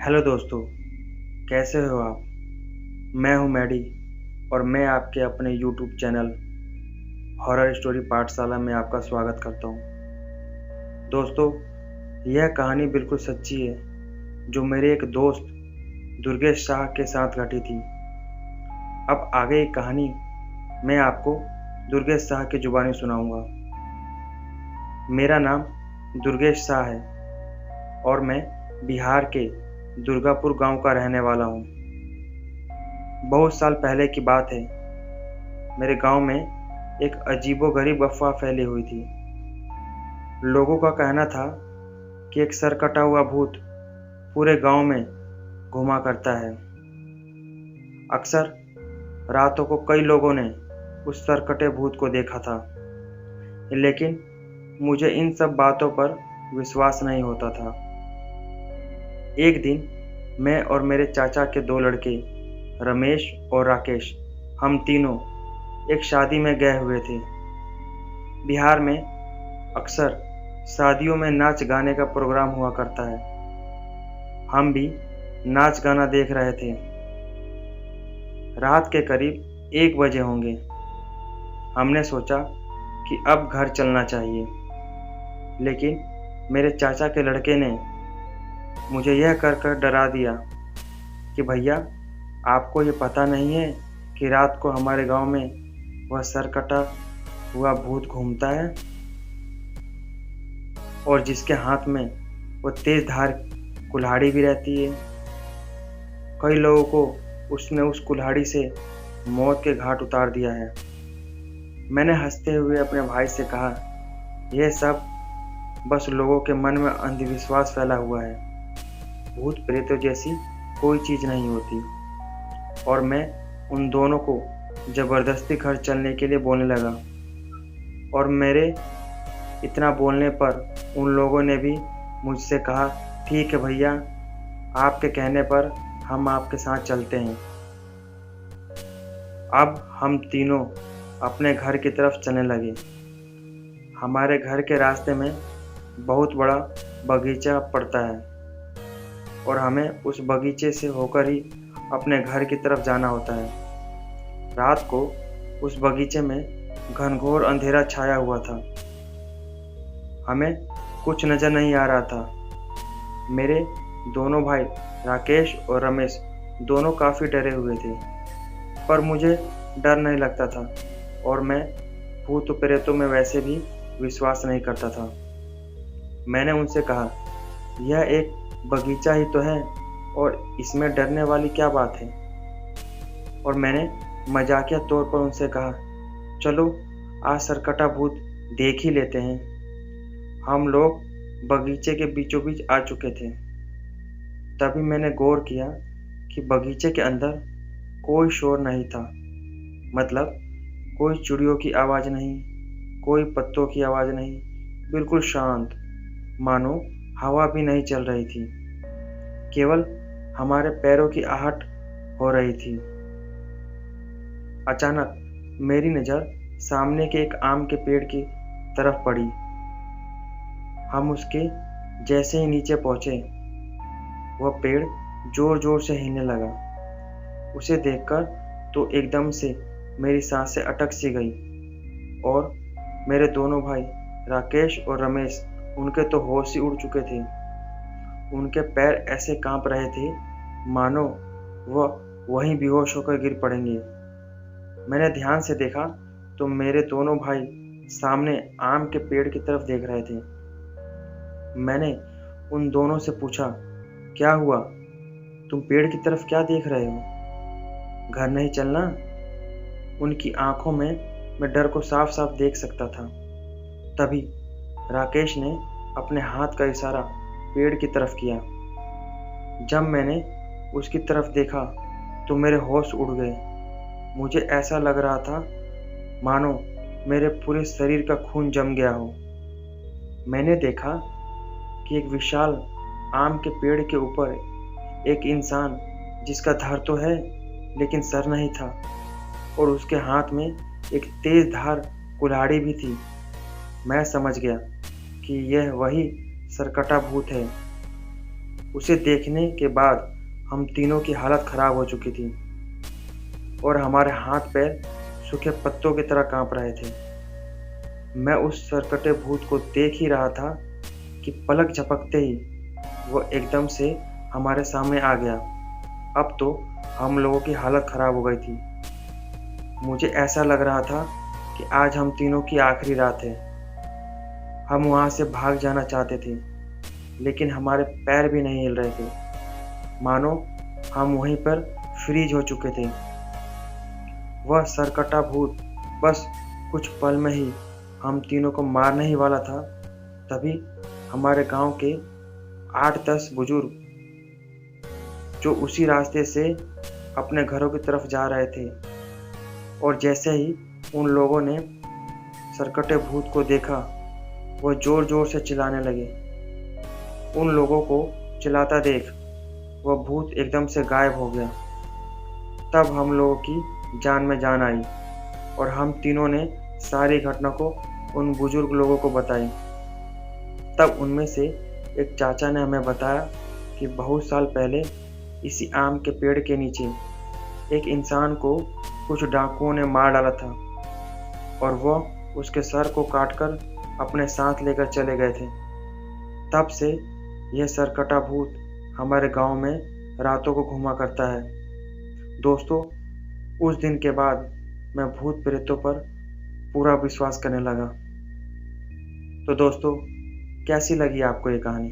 Hello दोस्तों, कैसे हो आप। मैं हूं मैडी और मैं आपके अपने यूट्यूब चैनल हॉरर स्टोरी पाठशाला में आपका स्वागत करता हूं। दोस्तों, यह कहानी बिल्कुल सच्ची है जो मेरे एक दोस्त दुर्गेश शाह के साथ घटी थी। अब आगे की कहानी मैं आपको दुर्गेश शाह की जुबानी सुनाऊंगा। मेरा नाम दुर्गेश शाह है और मैं बिहार के दुर्गापुर गांव का रहने वाला हूं। बहुत साल पहले की बात है। मेरे गांव में एक अजीबोगरीब अफवाह फैली हुई थी। लोगों का कहना था कि एक सर कटा हुआ भूत पूरे गांव में घुमा करता है। अक्सर रातों को कई लोगों ने उस सर कटे भूत को देखा था, लेकिन मुझे इन सब बातों पर विश्वास नहीं होता था। एक दिन मैं और मेरे चाचा के दो लड़के रमेश और राकेश, हम तीनों एक शादी में गए हुए थे। बिहार में अक्सर शादियों में नाच गाने का प्रोग्राम हुआ करता है। हम भी नाच गाना देख रहे थे। रात के करीब 1 बजे होंगे। हमने सोचा कि अब घर चलना चाहिए, लेकिन मेरे चाचा के लड़के ने मुझे यह कर डरा दिया कि भैया, आपको ये पता नहीं है कि रात को हमारे गांव में वह सर कटा हुआ भूत घूमता है और जिसके हाथ में वो तेज धार कुल्हाड़ी भी रहती है। कई लोगों को उसने उस कुल्हाड़ी से मौत के घाट उतार दिया है। मैंने हंसते हुए अपने भाई से कहा, यह सब बस लोगों के मन में अंधविश्वास फैला हुआ है। भूत प्रेतों जैसी कोई चीज़ नहीं होती। और मैं उन दोनों को ज़बरदस्ती घर चलने के लिए बोलने लगा और मेरे इतना बोलने पर उन लोगों ने भी मुझसे कहा, ठीक है भैया, आपके कहने पर हम आपके साथ चलते हैं। अब हम तीनों अपने घर की तरफ चलने लगे। हमारे घर के रास्ते में बहुत बड़ा बगीचा पड़ता है और हमें उस बगीचे से होकर ही अपने घर की तरफ जाना होता है। रात को उस बगीचे में घनघोर अंधेरा छाया हुआ था। हमें कुछ नज़र नहीं आ रहा था। मेरे दोनों भाई राकेश और रमेश दोनों काफ़ी डरे हुए थे, पर मुझे डर नहीं लगता था और मैं भूत प्रेतों में वैसे भी विश्वास नहीं करता था। मैंने उनसे कहा, यह एक बगीचा ही तो है और इसमें डरने वाली क्या बात है। और मैंने मजाकिया तौर पर उनसे कहा, चलो आज सरकटा भूत देख ही लेते हैं। हम लोग बगीचे के बीचों बीच आ चुके थे। तभी मैंने गौर किया कि बगीचे के अंदर कोई शोर नहीं था। मतलब कोई चिड़ियों की आवाज़ नहीं, कोई पत्तों की आवाज़ नहीं, बिल्कुल शांत, मानो हवा भी नहीं चल रही थी। केवल हमारे पैरों की आहट हो रही थी। अचानक मेरी नज़र सामने के एक आम के पेड़ की तरफ पड़ी। हम उसके जैसे ही नीचे पहुंचे, वह पेड़ जोर जोर से हिलने लगा। उसे देखकर तो एकदम से मेरी सांसें अटक सी गई और मेरे दोनों भाई राकेश और रमेश, उनके तो होश ही उड़ चुके थे। उनके पैर ऐसे कांप रहे थे मानो वह वहीं बेहोश होकर गिर पड़ेंगे। मैंने ध्यान से देखा तो मेरे दोनों भाई सामने आम के पेड़ की तरफ देख रहे थे। मैंने उन दोनों से पूछा, क्या हुआ? तुम पेड़ की तरफ क्या देख रहे हो? घर नहीं चलना? उनकी आंखों में मैं डर को साफ साफ देख सकता था। तभी राकेश ने अपने हाथ का इशारा पेड़ की तरफ किया। जब मैंने उसकी तरफ देखा तो मेरे होश उड़ गए। मुझे ऐसा लग रहा था मानो मेरे पूरे शरीर का खून जम गया हो। मैंने देखा कि एक विशाल आम के पेड़ के ऊपर एक इंसान, जिसका धड़ तो है लेकिन सर नहीं था, और उसके हाथ में एक तेज धार कुल्हाड़ी भी थी। मैं समझ गया कि यह वही सरकटा भूत है। उसे देखने के बाद हम तीनों की हालत खराब हो चुकी थी और हमारे हाथ पैर सूखे पत्तों की तरह कांप रहे थे। मैं उस सरकटे भूत को देख ही रहा था कि पलक झपकते ही वो एकदम से हमारे सामने आ गया। अब तो हम लोगों की हालत खराब हो गई थी। मुझे ऐसा लग रहा था कि आज हम तीनों की आखिरी रात है। हम वहाँ से भाग जाना चाहते थे, लेकिन हमारे पैर भी नहीं हिल रहे थे, मानो हम वहीं पर फ्रीज हो चुके थे। वह सरकटा भूत बस कुछ पल में ही हम तीनों को मारने ही वाला था। तभी हमारे गांव के 8-10 बुजुर्ग जो उसी रास्ते से अपने घरों की तरफ जा रहे थे, और जैसे ही उन लोगों ने सरकटे भूत को देखा, वह जोर जोर से चिल्लाने लगे। उन लोगों को चिल्लाता देख वह भूत एकदम से गायब हो गया। तब हम लोगों की जान में जान आई और हम तीनों ने सारी घटना को उन बुजुर्ग लोगों को बताई। तब उनमें से एक चाचा ने हमें बताया कि बहुत साल पहले इसी आम के पेड़ के नीचे एक इंसान को कुछ डाकुओं ने मार डाला था और वह उसके सर को काटकर अपने साथ लेकर चले गए थे। तब से यह सरकटा भूत हमारे गांव में रातों को घूमा करता है। दोस्तों, उस दिन के बाद मैं भूत प्रेतों पर पूरा विश्वास करने लगा। तो दोस्तों, कैसी लगी आपको ये कहानी?